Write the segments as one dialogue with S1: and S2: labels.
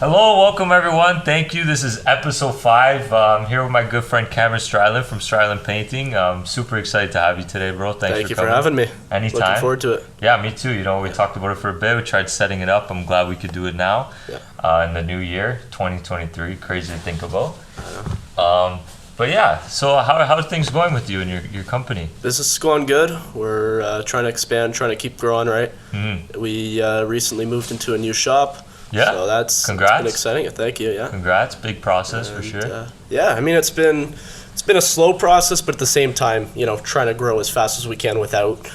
S1: Hello, welcome everyone. Thank you. This is episode 5. I'm here with my good friend Cameron Stryland from Stryland Painting. I'm super excited to have you today, bro.
S2: Thank you for having me.
S1: Anytime.
S2: Looking forward to it.
S1: Yeah, me too. We talked about it for a bit. We tried setting it up. I'm glad we could do it now in the new year, 2023. Crazy to think about. But yeah, so how are things going with you and your company?
S2: Business is going good. We're trying to expand, trying to keep growing, right? Mm-hmm. We recently moved into a new shop.
S1: Yeah.
S2: So that's been exciting. Thank you. Yeah.
S1: Congrats. Big process for sure.
S2: Yeah. I mean, it's been a slow process, but at the same time, trying to grow as fast as we can without,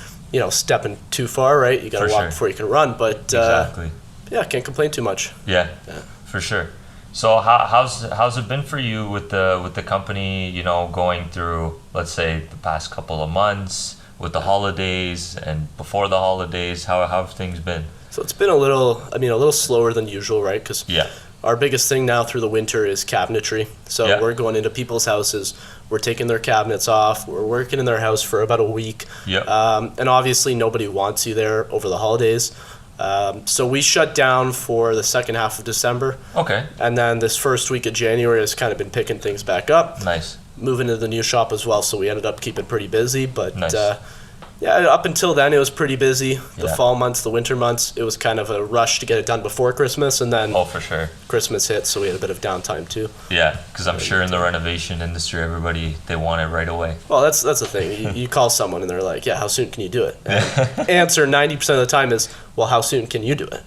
S2: stepping too far. Right. You got to walk before you can run. But
S1: exactly.
S2: Yeah, can't complain too much.
S1: Yeah. For sure. So how's it been for you with the company? Going through, let's say, the past couple of months with the holidays and before the holidays. How have things been?
S2: So it's been a little slower than usual, right? Because our biggest thing now through the winter is cabinetry. So we're going into people's houses, we're taking their cabinets off, we're working in their house for about a week. And obviously nobody wants you there over the holidays. So we shut down for the second half of December. Okay. And then this first week of January has kind of been picking things back up.
S1: Nice.
S2: Moving to the new shop as well, so we ended up keeping pretty busy. But up until then, it was pretty busy. The fall months, the winter months, it was kind of a rush to get it done before Christmas, and then
S1: for sure,
S2: Christmas hit, so we had a bit of downtime too.
S1: Yeah, because I'm sure in the renovation industry, they want it right away.
S2: Well, that's the thing. You call someone and they're like, "Yeah, how soon can you do it?" And answer 90% of the time is, "Well, how soon can you do it?"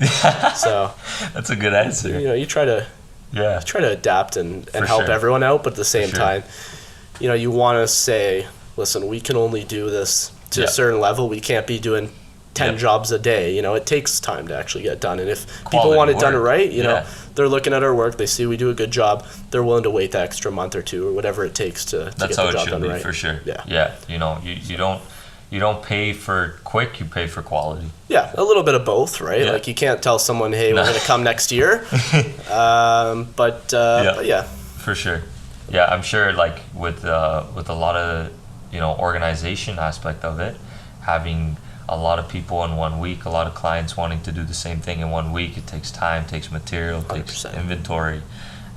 S2: So
S1: that's a good answer.
S2: You try to adapt and help everyone out, but at the same time, you want to say, "Listen, we can only do this to a certain level. We can't be doing 10 jobs a day." It takes time to actually get done. And if people want it done right, they're looking at our work, they see we do a good job, they're willing to wait the extra month or two or whatever it takes to get the job done right. That's how it should be,
S1: for sure. Yeah. You don't pay for quick, you pay for quality.
S2: Yeah, a little bit of both, right? Like you can't tell someone, "Hey, we're going to come next year." But yeah.
S1: For sure. Yeah, I'm sure like with a lot of organization aspect of it, having a lot of people in 1 week, a lot of clients wanting to do the same thing in 1 week, it takes time, takes material, 100%. Takes inventory,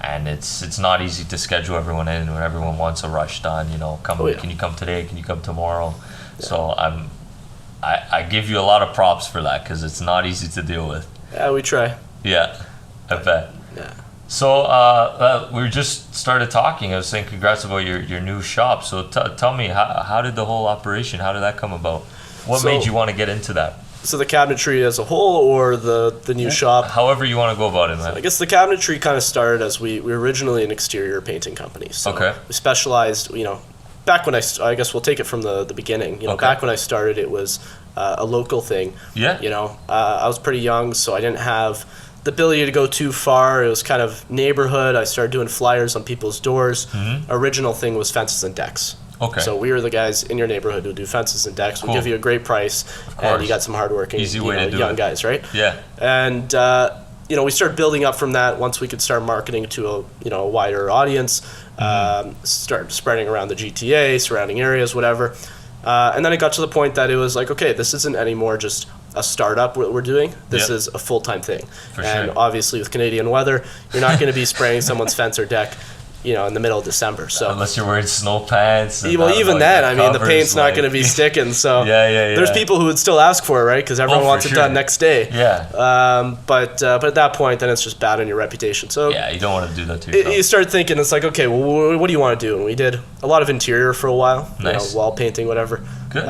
S1: and it's not easy to schedule everyone in when everyone wants a rush done. Can you come today? Can you come tomorrow? Yeah. So I give you a lot of props for that because it's not easy to deal with.
S2: Yeah, we try.
S1: Yeah, I bet.
S2: Yeah.
S1: So we just started talking. I was saying congrats about your new shop. So tell me, how did the whole operation, how did that come about? What made you want to get into that?
S2: So the cabinetry as a whole or the new shop?
S1: However you want to go about it, man.
S2: So I guess the cabinetry kind of started as we were originally an exterior painting company. So we specialized, back when I guess we'll take it from the beginning. Back when I started, it was a local thing. Yeah. I was pretty young, so I didn't have the ability to go too far. It was kind of neighborhood. I started doing flyers on people's doors. Mm-hmm. Original thing was fences and decks. Okay. So we were the guys in your neighborhood who do fences and decks. We'll give you a great price, and you got some hardworking young guys, right? Yeah. And we started building up from that. Once we could start marketing to a wider audience, start spreading around the GTA, surrounding areas, whatever. And then it got to the point that it was like, okay, this isn't anymore just a startup what we're doing. This is a full-time thing. And obviously with Canadian weather, you're not going to be spraying someone's fence or deck, in the middle of December. So
S1: unless you're wearing snow pants.
S2: Well, even then, I mean, the paint's not going to be sticking. So there's people who would still ask for it, right? Because everyone wants it done next day. Yeah. But at that point, then it's just bad on your reputation. So
S1: you don't want to do that to yourself.
S2: You start thinking, it's like, okay, well, what do you want to do? And we did a lot of interior for a while. Nice. Wall painting, whatever. Good.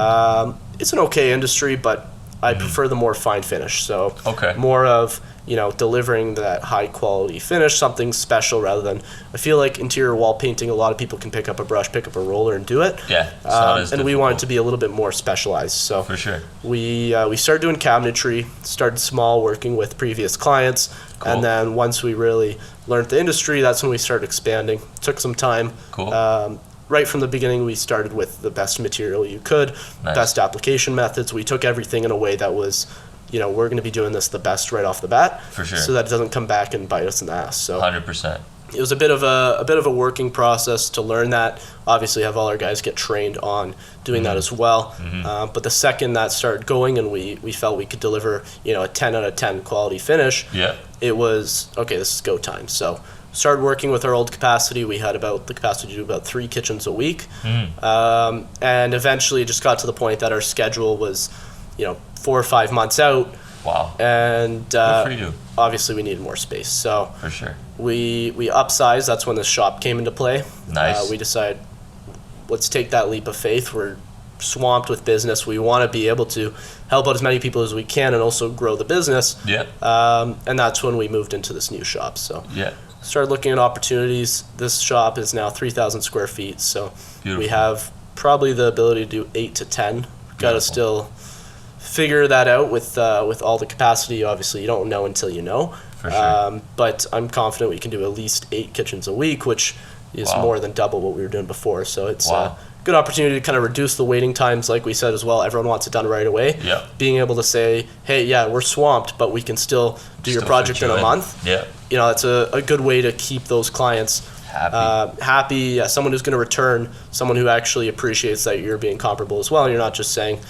S2: It's an okay industry, but I prefer the more fine finish. So more of delivering that high quality finish, something special rather than, I feel like interior wall painting, a lot of people can pick up a brush, pick up a roller and do it. Yeah. And we want it to be a little bit more specialized. So for sure. We started doing cabinetry, started small, working with previous clients. Cool. And then once we really learned the industry, that's when we started expanding. Took some time. Cool. Right from the beginning, we started with the best material you could, best application methods. We took everything in a way that was, we're going to be doing this the best right off the bat. For sure. So that it doesn't come back and bite us in the ass. So
S1: 100%.
S2: it was a bit of a working process to learn that. Obviously, have all our guys get trained on doing that as well. But the second that started going, and we felt we could deliver, a 10 out of 10 quality finish.
S1: Yeah.
S2: It was okay. This is go time. So started working with our old capacity. We had about the capacity to do about 3 kitchens a week, and eventually it just got to the point that our schedule was, 4 or 5 months out.
S1: Wow.
S2: And
S1: good for you.
S2: Obviously we needed more space. So
S1: For sure.
S2: we upsized. That's when the shop came into play.
S1: Nice.
S2: We decided, let's take that leap of faith. We're swamped with business. We want to be able to help out as many people as we can and also grow the business.
S1: Yeah.
S2: And that's when we moved into this new shop. So
S1: Yeah.
S2: started looking at opportunities. This shop is now 3,000 square feet. So
S1: Beautiful.
S2: we have probably the ability to do 8 to 10. Got
S1: Beautiful.
S2: to still figure that out with all the capacity. Obviously, you don't know until you know.
S1: For sure.
S2: But I'm confident we can do at least 8 kitchens a week, which is
S1: Wow.
S2: more than double what we were doing before. So it's
S1: Wow.
S2: a good opportunity to kind of reduce the waiting times, like we said as well. Everyone wants it done right away.
S1: Yeah.
S2: Being able to say, hey, yeah, we're swamped, but we can still do your
S1: Still
S2: project
S1: fit
S2: in
S1: you
S2: a month.
S1: Yeah.
S2: It's a good way to keep those clients happy. Someone who's going to return, someone who actually appreciates that you're being comparable as well. And you're not just saying,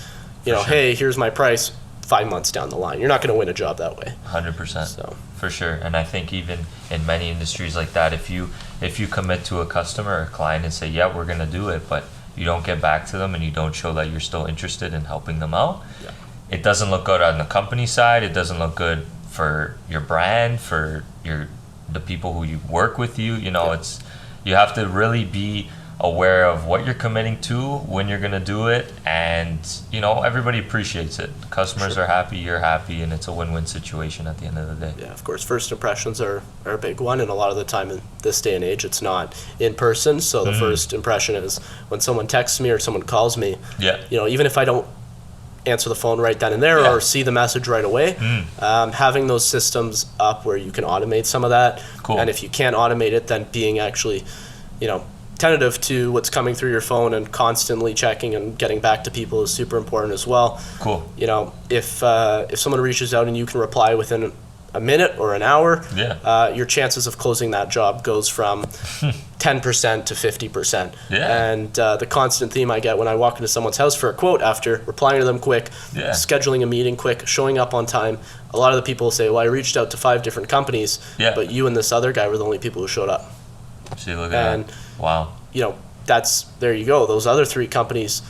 S1: sure.
S2: hey, here's my price 5 months down the line. You're not going to win a job that way.
S1: 100%.
S2: So.
S1: For sure. And I think even in many industries like that, if you commit to a customer or a client and say, yeah, we're going to do it, but you don't get back to them and you don't show that you're still interested in helping them out, it doesn't look good on the company side. It doesn't look good for your brand, for the people who you work with you. It's, you have to really be aware of what you're committing to, when you're going to do it, and everybody appreciates it. Customers are happy, you're happy, and it's a win-win situation at the end of the day.
S2: Yeah, of course, first impressions are a big one, and a lot of the time in this day and age, it's not in person. So the first impression is when someone texts me or someone calls me.
S1: Yeah.
S2: Even if I don't answer the phone right then and there or see the message right away, having those systems up where you can automate some of that.
S1: Cool.
S2: And if you can't automate it, then being actually, tentative to what's coming through your phone and constantly checking and getting back to people is super important as well.
S1: Cool.
S2: If someone reaches out and you can reply within a minute or an hour, your chances of closing that job goes from 10% to 50%.
S1: Yeah.
S2: And the constant theme I get when I walk into someone's house for a quote, after replying to them quick, scheduling a meeting quick, showing up on time, a lot of the people say, well, I reached out to 5 different companies, but you and this other guy were the only people who showed up.
S1: See, look at that. Wow.
S2: There you go. Those other 3 companies,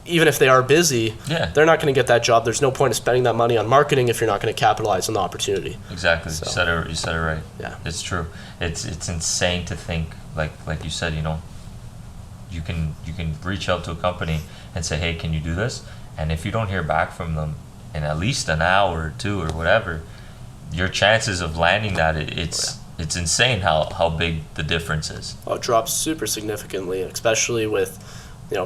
S2: even if they are busy, they're not going to get that job. There's no point of spending that money on marketing if you're not going to capitalize on the opportunity.
S1: Exactly.
S2: So.
S1: You said it right.
S2: Yeah.
S1: It's true. It's insane to think, like you said, you can reach out to a company and say, hey, can you do this? And if you don't hear back from them in at least an hour or 2 or whatever, your chances of landing that, it's insane how big the difference is.
S2: It drops super significantly, especially with,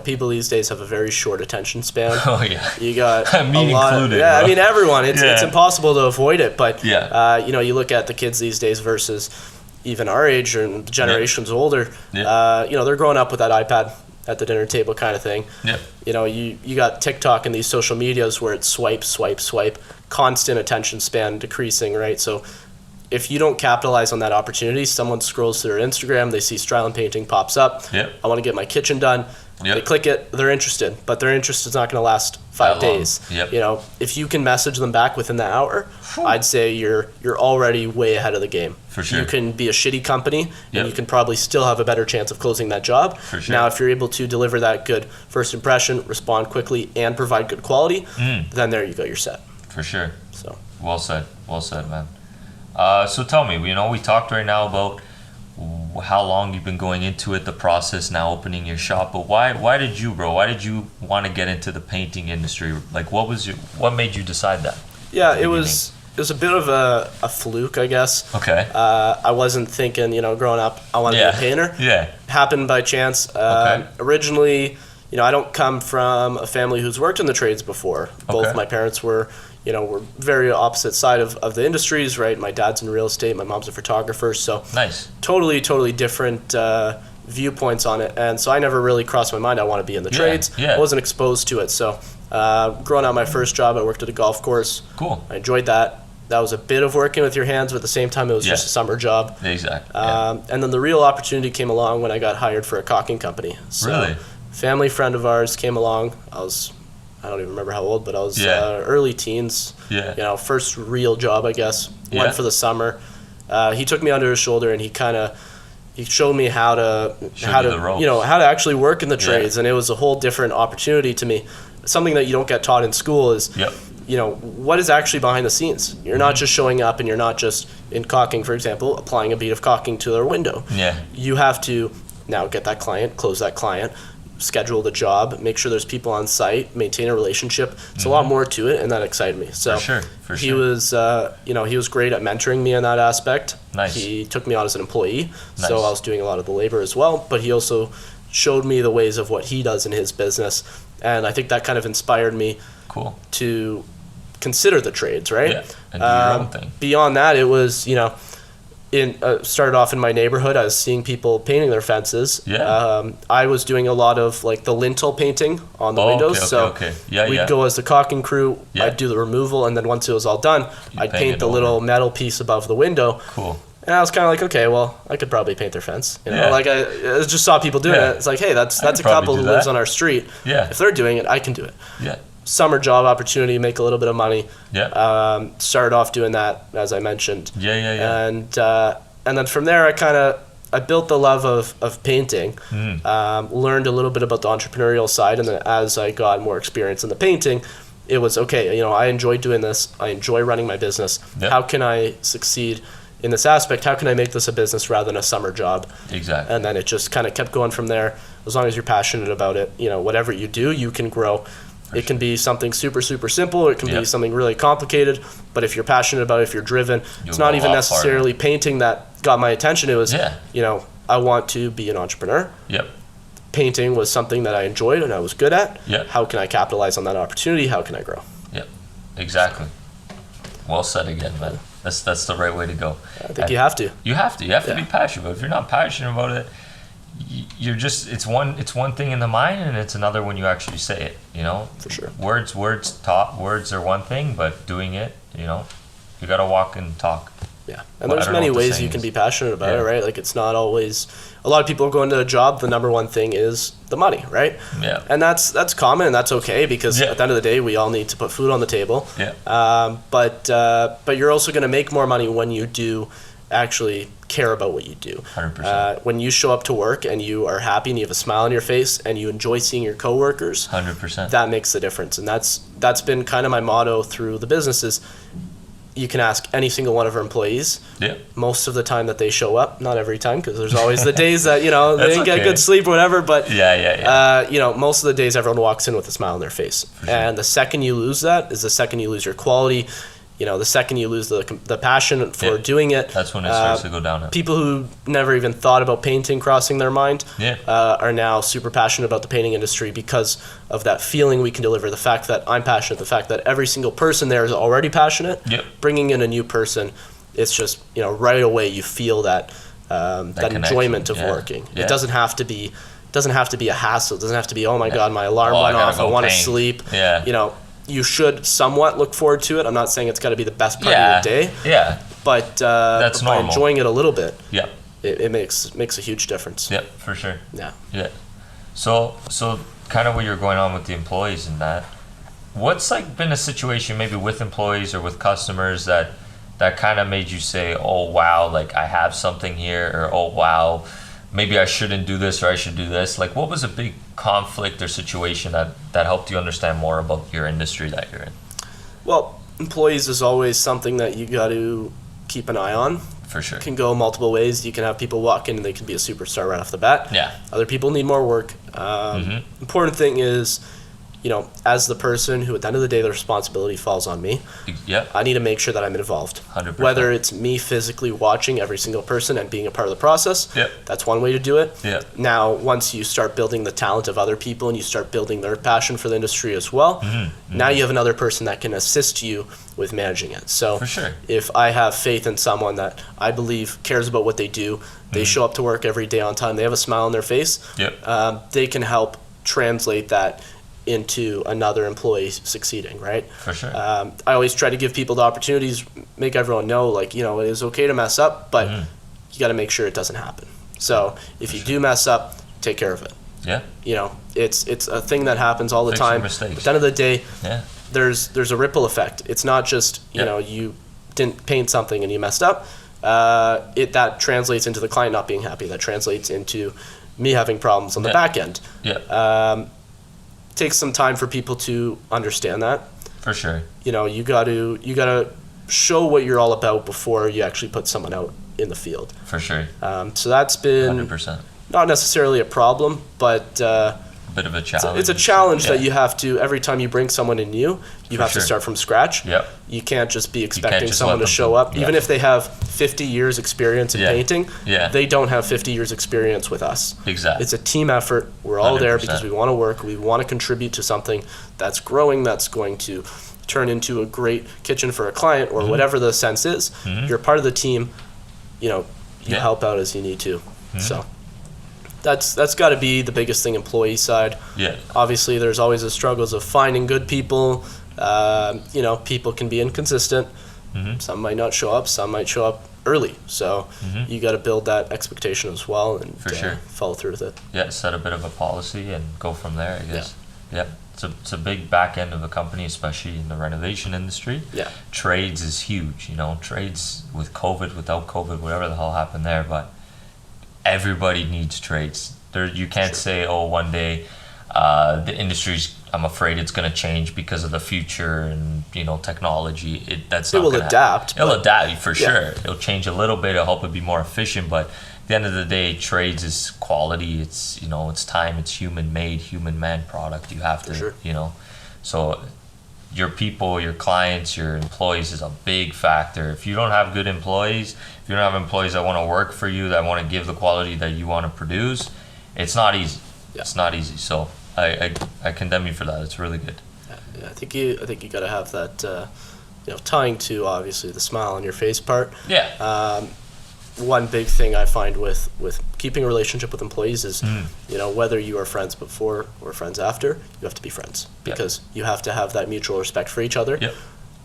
S2: people these days have a very short attention span.
S1: Oh yeah.
S2: You got
S1: me
S2: a lot
S1: included.
S2: I mean everyone. It's impossible to avoid it. But you look at the kids these days versus even our age or the generations older. They're growing up with that iPad at the dinner table kind of thing. You got TikTok and these social medias where it's swipe, swipe, swipe, constant attention span decreasing, right? So if you don't capitalize on that opportunity, someone scrolls through their Instagram, they see Stryland Painting pops up. I want to get my kitchen done. They click it, they're interested, but their interest is not going to last 5 days. If you can message them back within the hour, I'd say you're already way ahead of the game.
S1: For sure.
S2: You can be a shitty company, and you can probably still have a better chance of closing that job.
S1: For sure.
S2: Now, if you're able to deliver that good first impression, respond quickly, and provide good quality, then there you go, you're set.
S1: For sure.
S2: So.
S1: Well said, man. So tell me, we talked right now about how long you've been going into it, the process, now opening your shop, but why did you want to get into the painting industry? Like, what made you decide that?
S2: Yeah, it was a bit of a fluke, I guess.
S1: Okay.
S2: I wasn't thinking, growing up, I wanted to be a painter.
S1: Yeah.
S2: Happened by chance. Originally, I don't come from a family who's worked in the trades before. Both my parents were very opposite side of the industries, right? My dad's in real estate, my mom's a photographer, so
S1: nice.
S2: Totally different viewpoints on it. And so I never really crossed my mind I want to be in the trades. I wasn't exposed to it. So growing out my first job, I worked at a golf course.
S1: Cool.
S2: I enjoyed that. That was a bit of working with your hands, but at the same time, it was just a summer job.
S1: Exactly.
S2: And then the real opportunity came along when I got hired for a caulking company. So,
S1: really?
S2: Family friend of ours came along. I don't even remember how old, but I was early teens.
S1: Yeah.
S2: You know, first real job, I guess. Went for the summer. He took me under his shoulder and he showed me how to actually work in the trades, and it was a whole different opportunity to me. Something that you don't get taught in school is, you know, what is actually behind the scenes. You're not just showing up, and you're not just in caulking, for example, applying a bead of caulking to their window.
S1: Yeah.
S2: You have to now get that client, close that client, schedule the job, make sure there's people on site, maintain a relationship. It's a lot more to it, and that excited me. So
S1: for
S2: he was, he was great at mentoring me in that aspect.
S1: Nice.
S2: He took me on as an employee, so I was doing a lot of the labor as well. But he also showed me the ways of what he does in his business, and I think that kind of inspired me to consider the trades, right?
S1: Yeah, and do your own thing.
S2: Beyond that, it was, you know, started off in my neighborhood. I was seeing people painting their fences.
S1: Yeah.
S2: I was doing a lot of like the lintel painting on the windows. We'd go as the caulking crew.
S1: Yeah.
S2: I'd do the removal, and then once it was all done, I'd paint the little metal piece above the window.
S1: Cool.
S2: And I was kind of like, okay, well, I could probably paint their fence. You know, like I just saw people doing it. It's like, hey, that's a couple who lives on our street.
S1: Yeah.
S2: If they're doing it, I can do it.
S1: Yeah.
S2: Summer job opportunity, make a little bit of money.
S1: Yeah.
S2: Started off doing that, as I mentioned.
S1: Yeah.
S2: And then from there, I built the love of painting. Learned a little bit about the entrepreneurial side, and then as I got more experience in the painting, it was okay. You know, I enjoy doing this. I enjoy running my business. Yep. How can I succeed in this aspect? How can I make this a business rather than a summer job?
S1: Exactly.
S2: And then it just kind of kept going from there. As long as you're passionate about it, you know, whatever you do, you can grow. It can be something super, super simple. It can be something really complicated. But if you're passionate about it, if you're driven, it's not even necessarily painting that got my attention. It was, you know, I want to be an entrepreneur.
S1: Yep.
S2: Painting was something that I enjoyed and I was good at.
S1: Yep.
S2: How can I capitalize on that opportunity? How can I grow?
S1: Yep. Exactly. Well said again, man. That's the right way to go.
S2: I think you have to.
S1: You have to be passionate about it. If you're not passionate about it, you're just it's one thing in the mind, and it's another when you actually say it, you know.
S2: For sure.
S1: Words are one thing, but doing it, you know, you got to walk and talk.
S2: Yeah. And there's many ways you can be passionate about it, right? Like, it's not always, a lot of people go into a job, the number one thing is the money, right?
S1: Yeah.
S2: And that's common, and that's okay, because at the end of the day, we all need to put food on the table.
S1: Yeah.
S2: But you're also going to make more money when you do actually care about what you do.
S1: 100%.
S2: When you show up to work and you are happy and you have a smile on your face and you enjoy seeing your coworkers,
S1: 100%.
S2: That makes the difference. And that's been kind of my motto through the businesses. You can ask any single one of our employees.
S1: Yeah.
S2: Most of the time that they show up, not every time, because there's always the days that, you know, they didn't get good sleep or whatever, but you know, most of the days everyone walks in with a smile on their face. Sure. And the second you lose that is the second you lose your quality. You know, the second you lose the passion for doing it,
S1: that's when it starts to go down.
S2: People who never even thought about painting crossing their mind are now super passionate about the painting industry because of that feeling we can deliver, the fact that I'm passionate, the fact that every single person there is already passionate.
S1: Yep.
S2: Bringing in a new person, it's just, you know, right away you feel that enjoyment of working. Yeah. It doesn't have to be a hassle. It doesn't have to be, oh my God, my alarm went off, I want to sleep.
S1: Yeah.
S2: You know, you should somewhat look forward to it. I'm not saying it's got to be the best part of your day.
S1: Yeah.
S2: But
S1: that's
S2: by enjoying it a little bit, it makes a huge difference.
S1: Yep, for sure.
S2: Yeah.
S1: Yeah. So kind of where you're going on with the employees and that, what's like been a situation maybe with employees or with customers that kind of made you say, oh wow, like I have something here, or oh wow, maybe I shouldn't do this, or I should do this? Like, what was a big conflict or situation that helped you understand more about your industry that you're in?
S2: Well, employees is always something that you got to keep an eye on.
S1: For sure.
S2: It can go multiple ways. You can have people walk in and they can be a superstar right off the bat.
S1: Yeah.
S2: Other people need more work. Important thing is, you know, as the person who at the end of the day the responsibility falls on me, I need to make sure that I'm involved.
S1: 100%.
S2: Whether it's me physically watching every single person and being a part of the process, that's one way to do it. Now, once you start building the talent of other people and you start building their passion for the industry as well, now you have another person that can assist you with managing it. So
S1: for sure.
S2: If I have faith in someone that I believe cares about what they do, they show up to work every day on time, they have a smile on their face, they can help translate that into another employee succeeding, right?
S1: For sure.
S2: I always try to give people the opportunities, make everyone know, like, you know, it is okay to mess up, but you got to make sure it doesn't happen. So if you do mess up, take care of it.
S1: Yeah.
S2: You know, it's a thing that happens all the time. But at the end of the day, there's a ripple effect. It's not just, you know, you didn't paint something and you messed up. That translates into the client not being happy. That translates into me having problems on the back end. Takes some time for people to understand that.
S1: For sure.
S2: You know, you gotta show what you're all about before you actually put someone out in the field.
S1: For sure.
S2: So that's been
S1: 100%.
S2: Not necessarily a problem, but
S1: a bit of a challenge.
S2: It's a challenge that you have to, every time you bring someone in new, you have to start from scratch.
S1: Yep.
S2: You can't just be expecting someone to show up. Even if they have 50 years experience in painting, they don't have 50 years experience with us.
S1: Exactly.
S2: It's a team effort. We're all 100%. There because we want to work. We want to contribute to something that's growing, that's going to turn into a great kitchen for a client or whatever the sense is. You're part of the team. You know, you help out as you need to. So that's got to be the biggest thing, employee side. Obviously, there's always the struggles of finding good people. You know, people can be inconsistent. Some might not show up. Some might show up early. So you got to build that expectation as well and follow through with it.
S1: Yeah, set a bit of a policy and go from there, I guess. Yeah. It's a big back end of a company, especially in the renovation industry. Trades is huge, you know. Trades with COVID, without COVID, whatever the hell happened there, but everybody needs trades. You can't say, oh, one day the industry's, I'm afraid it's going to change because of the future and, you know, technology. It will
S2: adapt.
S1: It'll adapt for sure. It'll change a little bit. It'll help it be more efficient, but at the end of the day, trades is quality. It's, you know, it's time. It's human made, human man product. You have to, you know, so your people, your clients, your employees is a big factor. If you don't have good employees, if you don't have employees that want to work for you, that want to give the quality that you want to produce, it's not easy. It's not easy. So I condemn you for that. It's really good.
S2: I think you got to have that, you know, tying to obviously the smile on your face part. One big thing I find with keeping a relationship with employees is, you know, whether you are friends before or friends after, you have to be friends because you have to have that mutual respect for each other. You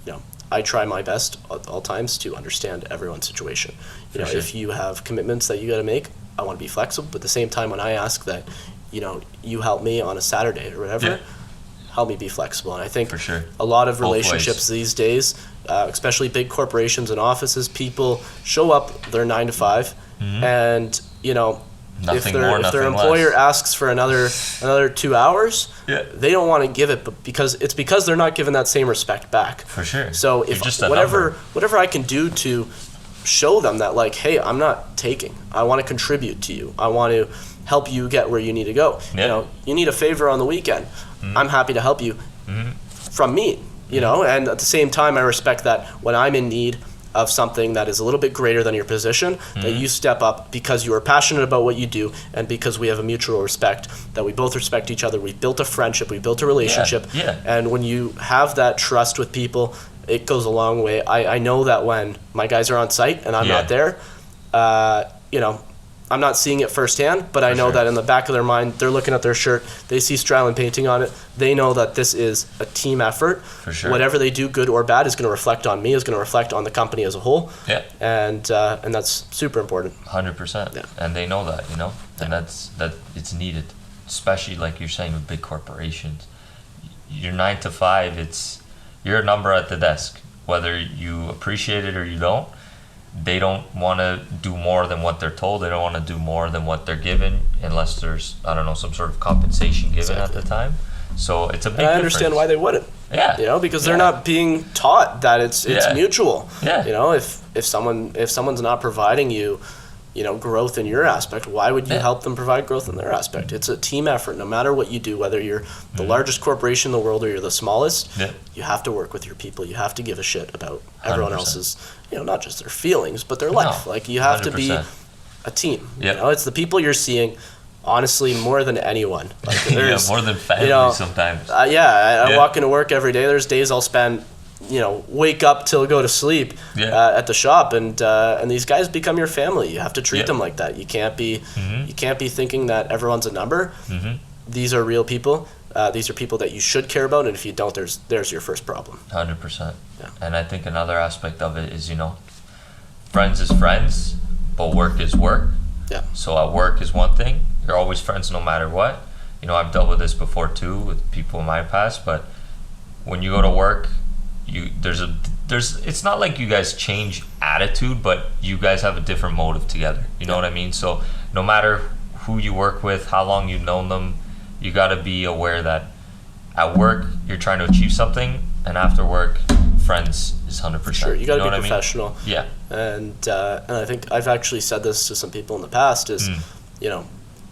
S2: know, I try my best at all times to understand everyone's situation. You know, if you have commitments that you got to make, I want to be flexible. But at the same time, when I ask that, you know, you help me on a Saturday or whatever, help me be flexible. And I think a lot of relationships these days, especially big corporations and offices, people show up, they're 9 to 5, and, you know, if their employer asks for another 2 hours, they don't want to give it, but because they're not given that same respect back.
S1: For sure.
S2: So if whatever I can do to show them that, like, hey, I'm not taking, I want to contribute to you, I want to help you get where you need to go. You know, you need a favor on the weekend, I'm happy to help you from me, you know, and at the same time I respect that when I'm in need of something that is a little bit greater than your position, that you step up because you are passionate about what you do and because we have a mutual respect, that we both respect each other. We've built a friendship, we've built a relationship, and when you have that trust with people, it goes a long way. I know that when my guys are on site and I'm not there, you know, I'm not seeing it firsthand, but I know that in the back of their mind, they're looking at their shirt, they see Stryland Painting on it, they know that this is a team effort. Whatever they do, good or bad, is going to reflect on me, is going to reflect on the company as a whole. And that's super important.
S1: 100%. And they know that, you know, and that it's needed, especially like you're saying with big corporations. You're 9 to 5, you're a number at the desk, whether you appreciate it or you don't. They don't want to do more than what they're told. They don't want to do more than what they're given unless there's, I don't know, some sort of compensation given at the time. So it's a big difference. I understand
S2: why they wouldn't. You know, because they're not being taught that it's mutual. You know, if someone's not providing you, you know, growth in your aspect, why would you help them provide growth in their aspect? It's a team effort. No matter what you do, whether you're the largest corporation in the world or you're the smallest, you have to work with your people. You have to give a shit about everyone 100%. Else's, you know, not just their feelings, but their life. Like, you have 100%. To be a team. You know, it's the people you're seeing, honestly, more than anyone. Like,
S1: more than family sometimes.
S2: I walk into work every day. There's days I'll spend, you know, wake up till go to sleep at the shop, and these guys become your family. You have to treat them like that. You can't be thinking that everyone's a number. These are real people. These are people that you should care about, and if you don't, there's your first problem.
S1: 100%.
S2: Yeah.
S1: And I think another aspect of it is, friends is friends, but work is work.
S2: Yeah.
S1: So at work is one thing. You're always friends no matter what. I've dealt with this before too with people in my past, but when you go to work, it's not like you guys change attitude, but you guys have a different motive together. You know what I mean? So no matter who you work with, how long you've known them, you got to be aware that at work you're trying to achieve something, and after work, friends is 100%.
S2: Sure, you got to be professional.
S1: I mean? Yeah.
S2: And I think I've actually said this to some people in the past is,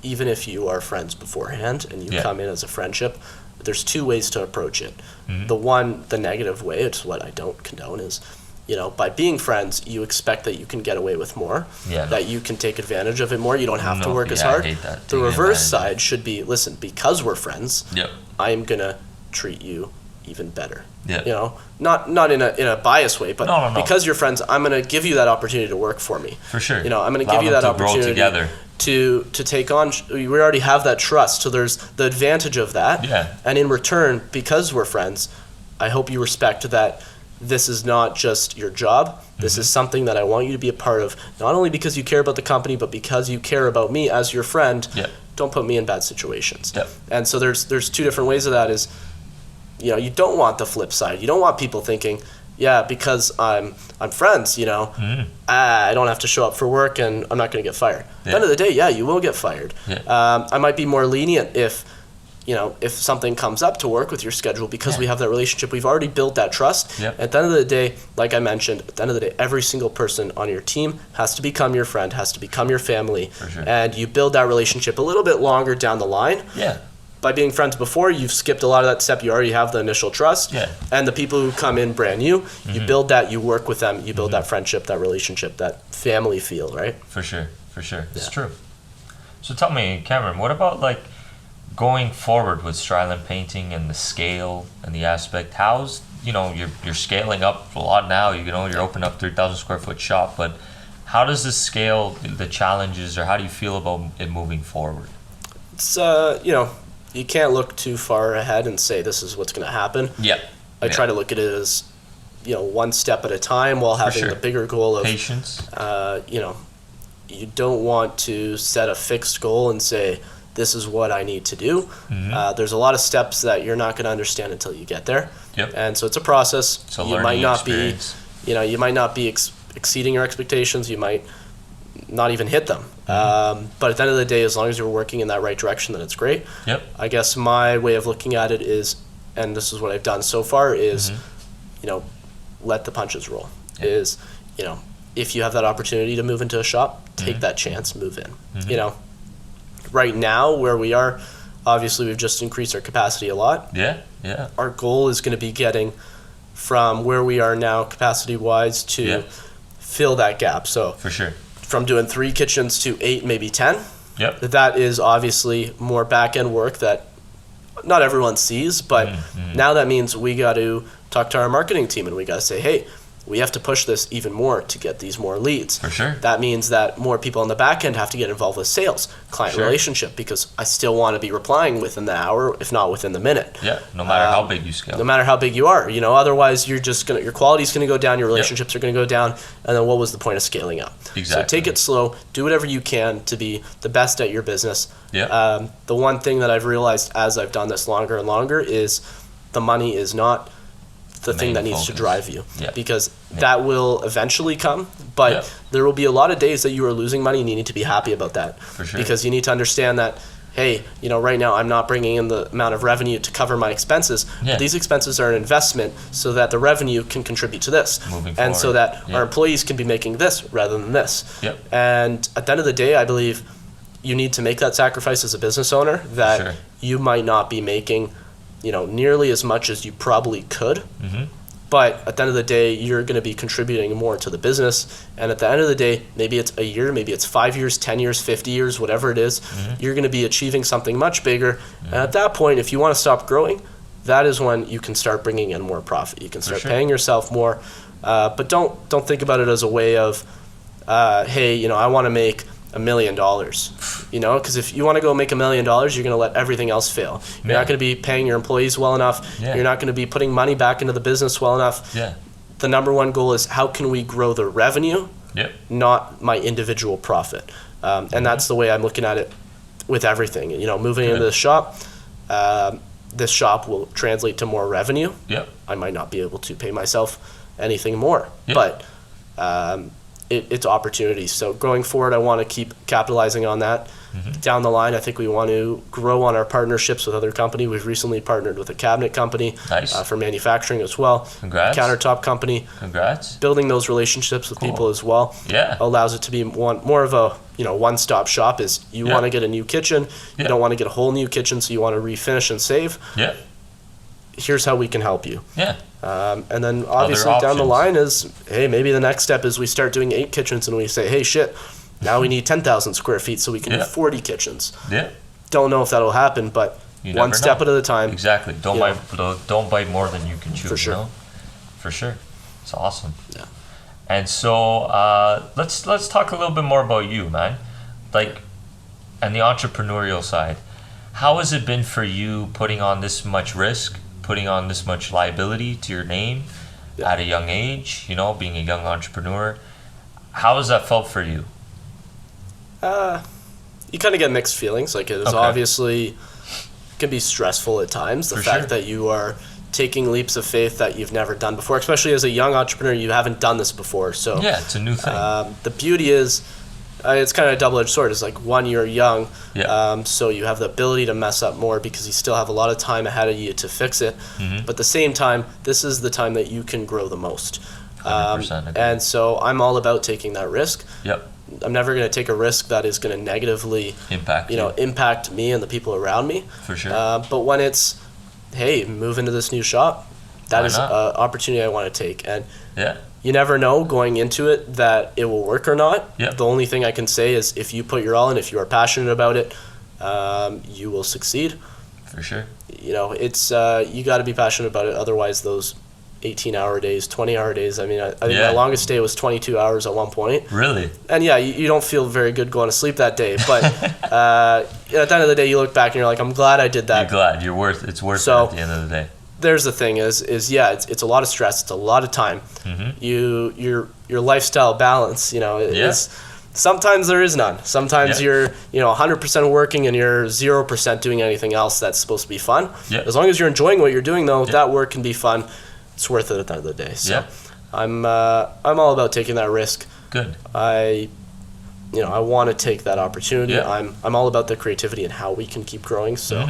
S2: even if you are friends beforehand and you come in as a friendship, there's two ways to approach it. Mm-hmm. The negative way, it's what I don't condone, is, by being friends, you expect that you can get away with more, that you can take advantage of it more. You don't have to work as hard.
S1: I hate that.
S2: The reverse side should be, listen, because we're friends,
S1: yep.
S2: I'm going to treat you even better.
S1: Yeah.
S2: Not in a biased way, but
S1: no.
S2: because you're friends, I'm going to give you that opportunity to work for me.
S1: For sure.
S2: I'm going to give you that opportunity to take on. We already have that trust, so there's the advantage of that.
S1: Yeah.
S2: And in return, because we're friends, I hope you respect that this is not just your job. This is something that I want you to be a part of, not only because you care about the company, but because you care about me as your friend.
S1: Yeah.
S2: Don't put me in bad situations.
S1: Yep.
S2: And so there's two different ways of that is, you don't want the flip side. You don't want people thinking, because I'm friends, I don't have to show up for work and I'm not going to get fired. At the end of the day, you will get fired.
S1: Yeah.
S2: I might be more lenient if something comes up to work with your schedule because we have that relationship. We've already built that trust.
S1: Yep.
S2: At the end of the day, like I mentioned, at the end of the day, every single person on your team has to become your friend, has to become your family.
S1: For sure.
S2: And you build that relationship a little bit longer down the line.
S1: Yeah.
S2: By being friends before, you've skipped a lot of that step. You already have the initial trust.
S1: Yeah.
S2: And the people who come in brand new, you build that, you work with them, you build that friendship, that relationship, that family feel, right?
S1: For sure. It's true. So tell me, Cameron, what about going forward with Stryland Painting and the scale and the aspect? How's, you're scaling up a lot now, you're opening up 3,000 square foot shop, but how does this scale, the challenges, or how do you feel about it moving forward?
S2: It's, you can't look too far ahead and say this is what's going to happen.
S1: Yeah.
S2: I try to look at it as, one step at a time while having the bigger goal of
S1: patience.
S2: You don't want to set a fixed goal and say, this is what I need to do. Mm-hmm. There's a lot of steps that you're not going to understand until you get there.
S1: Yep.
S2: And so it's a process.
S1: It's a learning experience.
S2: You might not be exceeding your expectations. You might not even hit them. But at the end of the day, as long as you're working in that right direction, then it's great.
S1: Yep.
S2: I guess my way of looking at it is, and this is what I've done so far, is, let the punches roll.
S1: Yep.
S2: Is, if you have that opportunity to move into a shop, take that chance, move in. Right now, where we are, obviously we've just increased our capacity a lot.
S1: Yeah.
S2: Our goal is going to be getting from where we are now capacity-wise to fill that gap. So
S1: for sure.
S2: From doing 3 kitchens to 8, maybe 10.
S1: Yep.
S2: That is obviously more back-end work that not everyone sees, but now that means we got to talk to our marketing team and we got to say, hey, we have to push this even more to get these more leads.
S1: For sure.
S2: That means that more people on the back end have to get involved with sales, client relationship, because I still want to be replying within the hour, if not within the minute.
S1: Yeah, no matter how big you scale.
S2: No matter how big you are. Otherwise you're just your quality's gonna go down, your relationships are gonna go down, and then what was the point of scaling up?
S1: Exactly.
S2: So take it slow, do whatever you can to be the best at your business.
S1: Yeah.
S2: The one thing that I've realized as I've done this longer and longer is the money is not the thing that needs to drive you, because that will eventually come, but there will be a lot of days that you are losing money and you need to be happy about that.
S1: For sure.
S2: Because you need to understand that, hey, right now I'm not bringing in the amount of revenue to cover my expenses. But these expenses are an investment so that the revenue can contribute to this.
S1: Moving
S2: and
S1: forward.
S2: so that our employees can be making this rather than this.
S1: Yep.
S2: And at the end of the day, I believe you need to make that sacrifice as a business owner that you might not be making nearly as much as you probably could. But at the end of the day, you're going to be contributing more to the business. And at the end of the day, maybe it's a year, maybe it's 5 years, 10 years, 50 years, whatever it is, you're going to be achieving something much bigger. And at that point, if you want to stop growing, that is when you can start bringing in more profit. You can start paying yourself more. But don't think about it as a way of, hey, I want to make $1 million, you know, because if you want to go make $1 million, you're going to let everything else fail. You're not going to be paying your employees well enough. You're not going to be putting money back into the business well enough. The number one goal is how can we grow the revenue, not my individual profit. And that's the way I'm looking at it with everything. You know, moving into the shop, this shop will translate to more revenue. I might not be able to pay myself anything more, but it's opportunities. So going forward, I want to keep capitalizing on that. Down the line, I think we want to grow on our partnerships with other companies. We've recently partnered with a cabinet company for manufacturing as well.
S1: Congrats.
S2: A countertop company.
S1: Congrats.
S2: Building those relationships with people as well allows it to be more of a one-stop shop. Is you want to get a new kitchen, you don't want to get a whole new kitchen, so you want to refinish and save. Here's how we can help you. And then obviously down the line is, hey, maybe the next step is we start doing 8 kitchens and we say, hey, shit, now we need 10,000 square feet so we can do 40 kitchens. Don't know if that'll happen, but one step at a time.
S1: Exactly. Don't bite more than you can chew.
S2: For sure.
S1: You know? For sure. It's awesome. And so let's talk a little bit more about you, man. Like, and the entrepreneurial side. How has it been for you putting on this much risk, putting on this much liability to your name at a young age, you know, being a young entrepreneur? How has that felt for you?
S2: You kind of get mixed feelings. Like, it is obviously can be stressful at times. The fact that you are taking leaps of faith that you've never done before, especially as a young entrepreneur, you haven't done this before. So
S1: it's a new thing.
S2: The beauty is, it's kind of a double-edged sword. It's like, one, you're young, so you have the ability to mess up more because you still have a lot of time ahead of you to fix it. But at the same time, this is the time that you can grow the most.
S1: 100%.
S2: And so I'm all about taking that risk. I'm never going to take a risk that is going to negatively impact me and the people around me.
S1: For sure.
S2: But when it's, hey, move into this new shop, that is an opportunity I want to take. And you never know going into it that it will work or not. The only thing I can say is if you put your all in, if you are passionate about it, you will succeed.
S1: For sure.
S2: You know, it's you got to be passionate about it. Otherwise, those 18-hour days, 20-hour days. I mean, I think my longest day was 22 hours at one point.
S1: Really?
S2: And you don't feel very good going to sleep that day. But at the end of the day, you look back and you're like, I'm glad I did that.
S1: You're glad. It's worth it at the end of the day.
S2: There's the thing is it's a lot of stress. It's a lot of time. Your lifestyle balance, is sometimes there is none. Sometimes you're 100% working and you're 0% doing anything else that's supposed to be fun. As long as you're enjoying what you're doing, though, that work can be fun. It's worth it at the end of the day. So I'm all about taking that risk.
S1: Good.
S2: I want to take that opportunity. I'm all about the creativity and how we can keep growing. So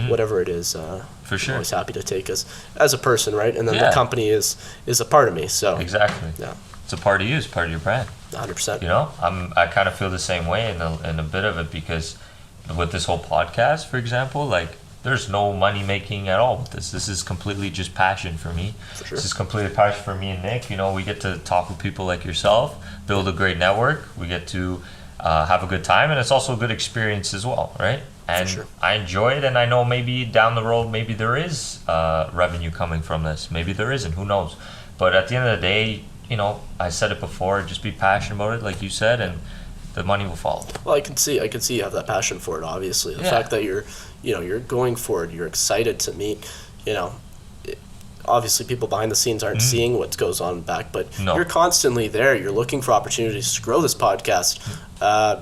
S2: whatever it is,
S1: for sure,
S2: I'm always happy to take as a person, right? And then the company is a part of me. So
S1: exactly. It's a part of you. It's part of your brand.
S2: 100%.
S1: I kind of feel the same way in a bit of it, because with this whole podcast, for example, like, there's no money making at all with this. This is completely just passion for me. For sure. This is completely passion for me and Nick. We get to talk with people like yourself, build a great network. We get to have a good time, and it's also a good experience as well, right? And I enjoy it, and I know maybe down the road, maybe there is revenue coming from this. Maybe there isn't. Who knows? But at the end of the day, I said it before, just be passionate about it, like you said, and the money will follow.
S2: Well, I can see you have that passion for it, obviously. The fact that you're going for it, you're excited to meet, obviously people behind the scenes aren't seeing what goes on back, but you're constantly there. You're looking for opportunities to grow this podcast.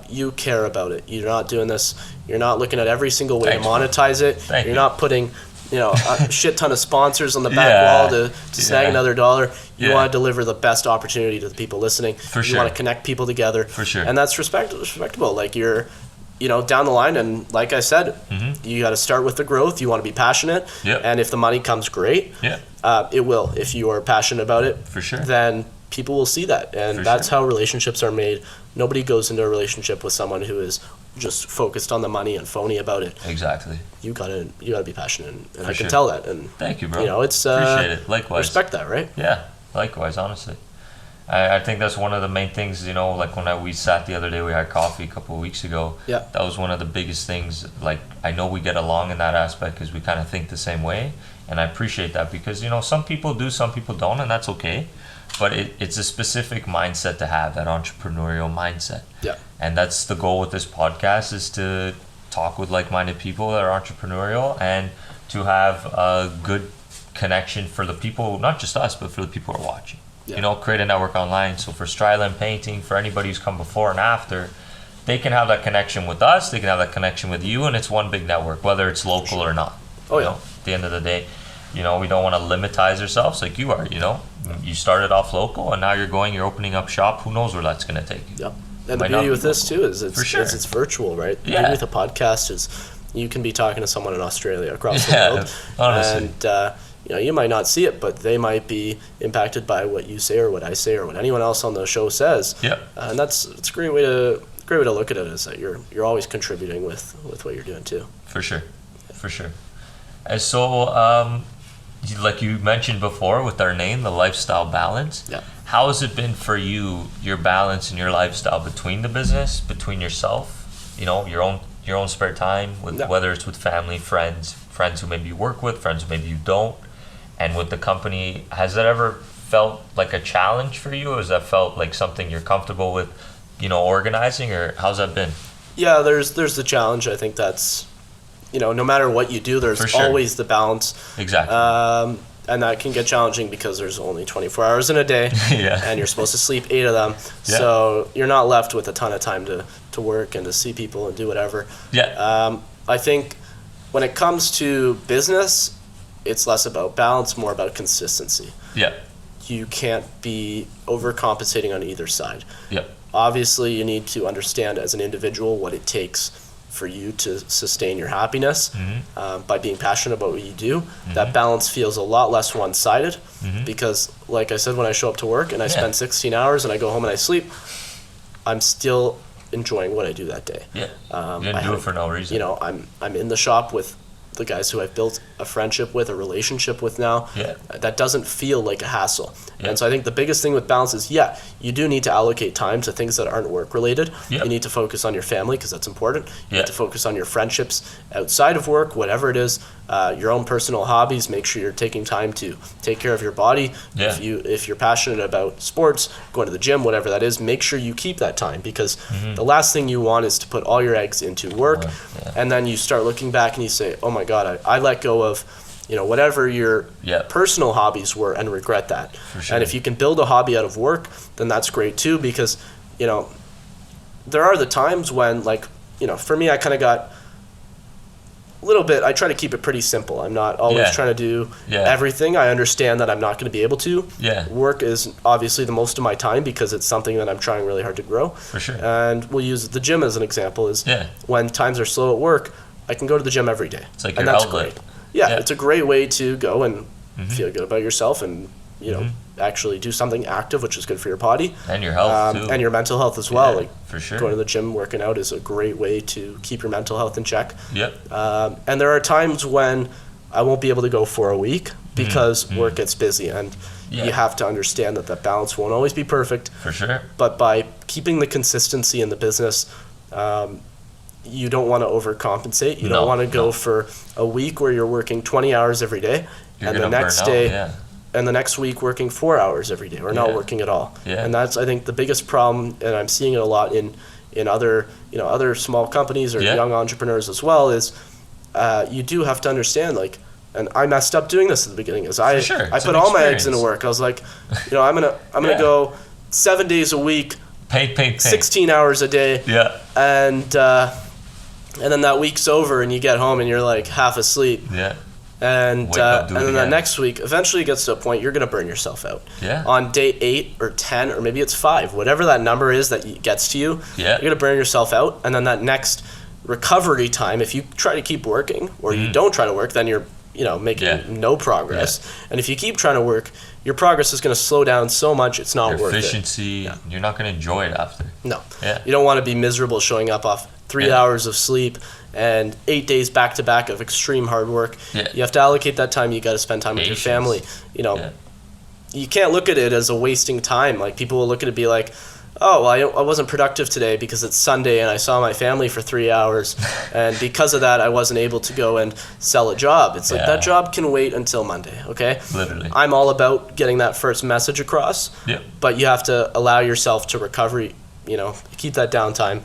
S2: You care about it. You're not doing this. You're not looking at every single way to monetize it. You're not putting a shit ton of sponsors on the back wall to snag another dollar. You want to deliver the best opportunity to the people listening. You want to connect people together.
S1: For sure.
S2: And that's respectable. Like, you're down the line, and like I said, you got to start with the growth. You want to be passionate, and if the money comes, great. It will. If you are passionate about it,
S1: for sure,
S2: then people will see that, and that's how relationships are made. Nobody goes into a relationship with someone who is just focused on the money and phony about it.
S1: Exactly.
S2: You gotta be passionate, and I can tell that. And
S1: thank you, bro.
S2: It's
S1: appreciate it. Likewise.
S2: Respect that, right?
S1: Yeah. Likewise, honestly. I think that's one of the main things, like when we sat the other day, we had coffee a couple of weeks ago. That was one of the biggest things. Like, I know we get along in that aspect because we kind of think the same way. And I appreciate that because, you know, some people do, some people don't, and that's okay. But it's a specific mindset to have, that entrepreneurial mindset.
S2: Yeah.
S1: And that's the goal with this podcast, is to talk with like-minded people that are entrepreneurial and to have a good connection for the people, not just us, but for the people who are watching. Yeah. You know, create a network online. So for Stryland Painting, for anybody who's come before and after, they can have that connection with us, they can have that connection with you, and it's one big network, whether it's local or not.
S2: Oh, yeah.
S1: You know, at the end of the day, you know, we don't want to limitize ourselves like you are, you know. You started off local, and now you're opening up shop. Who knows where that's going to take you?
S2: Yep. And the beauty with this, too, is it's virtual, right? The beauty with a podcast is you can be talking to someone in Australia across the world. Honestly. And, you know, you might not see it, but they might be impacted by what you say or what I say or what anyone else on the show says.
S1: Yeah.
S2: And it's a great way to look at it, is that you're always contributing with what you're doing, too.
S1: For sure. And so, like you mentioned before with our name, the lifestyle balance.
S2: Yeah.
S1: How has it been for you, your balance and your lifestyle between the business, between yourself, you know, your own spare time, with whether it's with family, friends who maybe you work with, friends who maybe you don't, and with the company? Has that ever felt like a challenge for you, or has that felt like something you're comfortable with, you know, organizing, or how's that been?
S2: Yeah, there's the challenge. I think that's, you know, no matter what you do, there's always the balance.
S1: Exactly.
S2: And that can get challenging because there's only 24 hours in a day, and you're supposed to sleep 8 of them. Yeah. So you're not left with a ton of time to work and to see people and do whatever.
S1: Yeah.
S2: I think when it comes to business, it's less about balance, more about consistency.
S1: Yeah.
S2: You can't be overcompensating on either side.
S1: Yeah.
S2: Obviously, you need to understand as an individual what it takes for you to sustain your happiness by being passionate about what you do. That balance feels a lot less one-sided because, like I said, when I show up to work and I spend 16 hours and I go home and I sleep, I'm still enjoying what I do that day.
S1: Yeah, you didn't do it for no reason.
S2: You know, I'm in the shop with the guys who I've built a friendship with, a relationship with now.
S1: Yeah.
S2: That doesn't feel like a hassle.
S1: Yeah.
S2: And so I think the biggest thing with balance is, you do need to allocate time to things that aren't work related.
S1: Yeah.
S2: You need to focus on your family because that's important. You
S1: Yeah.
S2: need to focus on your friendships outside of work, whatever it is, your own personal hobbies. Make sure you're taking time to take care of your body.
S1: Yeah.
S2: If you're passionate about sports, going to the gym, whatever that is, make sure you keep that time because the last thing you want is to put all your eggs into work.
S1: Yeah.
S2: And then you start looking back and you say, oh my God, I let go of, you know, whatever your personal hobbies were and regret that.
S1: For sure.
S2: And if you can build a hobby out of work, then that's great too, because, you know, there are the times when, like, you know, for me, I kind of got a little bit, I try to keep it pretty simple. I'm not always trying to do everything. I understand that I'm not going to be able to.
S1: Yeah.
S2: Work is obviously the most of my time because it's something that I'm trying really hard to grow.
S1: For sure.
S2: And we'll use the gym as an example, is when times are slow at work, I can go to the gym every day.
S1: It's like your outlet.
S2: Great. Yeah, it's a great way to go and feel good about yourself and, you know, actually do something active, which is good for your body.
S1: And your health, too.
S2: And your mental health as well. Like,
S1: for sure.
S2: Going to the gym, working out is a great way to keep your mental health in check.
S1: Yep.
S2: And there are times when I won't be able to go for a week because work gets busy. And you have to understand that balance won't always be perfect.
S1: For sure.
S2: But by keeping the consistency in the business, you don't want to overcompensate. You don't want to go for a week where you're working 20 hours every day, and the next day, and the next week working 4 hours every day, or not working at all.
S1: Yeah.
S2: And that's, I think, the biggest problem, and I'm seeing it a lot in other small companies or young entrepreneurs as well. Is you do have to understand, like, and I messed up doing this at the beginning. Is I put all my eggs into work. I was like, you know, I'm gonna go 7 days a week.
S1: Paint.
S2: 16 hours a day.
S1: Yeah.
S2: And then that week's over and you get home and you're like half asleep.
S1: Yeah.
S2: And then the next week, eventually it gets to a point you're going to burn yourself out.
S1: Yeah.
S2: On day 8 or 10 or maybe it's 5, whatever that number is that gets to you, you're going to burn yourself out. And then that next recovery time, if you try to keep working or you don't try to work, then you're, you know, making no progress. Yeah. And if you keep trying to work, your progress is going to slow down so much it's not worth it.
S1: Efficiency, you're not going to enjoy it after.
S2: No.
S1: Yeah.
S2: You don't want to be miserable showing up off 3 hours of sleep and 8 days back to back of extreme hard work.
S1: Yeah.
S2: You have to allocate that time. You got to spend time with your family. You know, you can't look at it as a wasting time. Like, people will look at it and be like, oh, well, I wasn't productive today because it's Sunday and I saw my family for 3 hours. And because of that, I wasn't able to go and sell a job. It's like that job can wait until Monday, okay?
S1: Literally.
S2: I'm all about getting that first message across.
S1: Yep.
S2: But you have to allow yourself to recover, keep that downtime.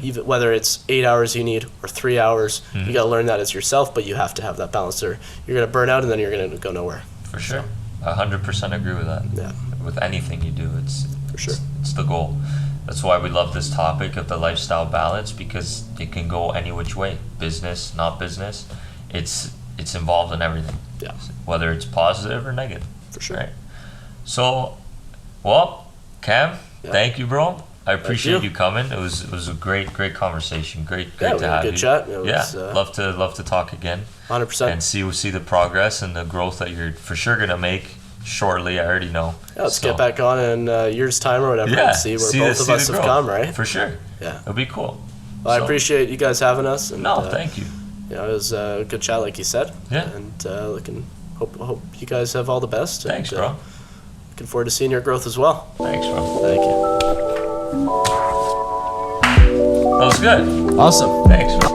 S2: Even whether it's 8 hours you need or 3 hours, you got to learn that as yourself, but you have to have that balance or you're going to burn out and then you're going to go nowhere.
S1: For sure. 100% agree with that.
S2: Yeah.
S1: With anything you do, it's the goal. That's why we love this topic of the lifestyle balance, because it can go any which way. Business, not business. It's involved in everything.
S2: Yeah.
S1: Whether it's positive or negative.
S2: For sure.
S1: Right? So, well, Cam, thank you, bro. I appreciate you coming. It was a great conversation. Great to have you.
S2: Good chat.
S1: Love to talk again.
S2: 100%.
S1: And see the progress and the growth that you're for sure gonna make shortly. I already know.
S2: Yeah, let's get back on in a year's time or whatever and see where both of us have come, right?
S1: For sure.
S2: Yeah.
S1: It'll be cool.
S2: Well, I appreciate you guys having us. And,
S1: thank you.
S2: It was a good chat, like you said.
S1: Yeah.
S2: And hope you guys have all the best.
S1: Thanks, bro.
S2: Looking forward to seeing your growth as well.
S1: Thanks, bro.
S2: Thank you.
S1: That was good.
S2: Awesome.
S1: Thanks, bro.